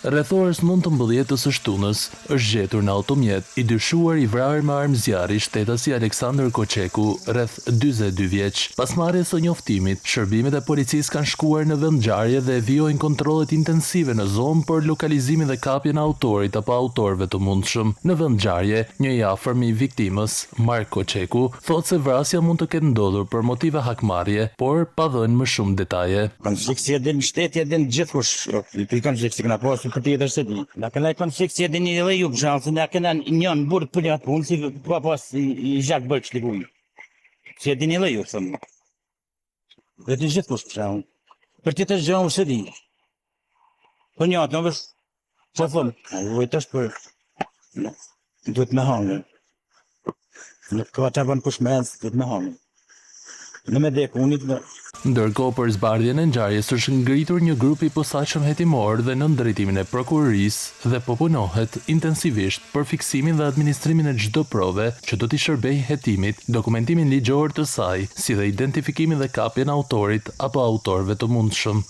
Rreth orës 19 të shtunës është gjetur në automjet i dyshuar i vrarë me armë zjarri shtetasi Aleksandër Koçeku, rreth 42 vjeç. Pas marrjes së njoftimit, shërbimet e policisë kanë shkuar në vendngjarje dhe vijojnë kontrollet intensive në zonë për lokalizimin dhe kapjen e autorit apo autorëve të mundshëm. Në vendngjarje, një i afërm i viktimës, Mark Koçeku, thotë se vrasja mund të ketë ndodhur për motive hakmarrje, por pa dhënë më shumë detaje. Konflikti din shteti din gjithkush. I konflikti na pas për tjetër se di. Na kanë konflikti din edhe ju bjalls, na kanë njën burr për atë punë si pa pas i jak bëj çligun. Si din edhe ju thon. Dhe të gjithkush për shkak. Për tjetër gjë unë se di. Po një atë vesh. Po thon, vetë për duhet më hangë. Në kota von kush më duhet më hangë. Në me dhe kunit dhe... Ndërkohë për zbardhjen e ngjarjes është ngritur një grup i posaçëm hetimor dhe nën drejtimin e prokurorisë dhe po punohet intensivisht për fiksimin dhe administrimin e çdo prove që do t'i shërbejë hetimit, dokumentimin ligjor të saj, si dhe identifikimin dhe kapjen e autorit apo autorëve të mundshëm.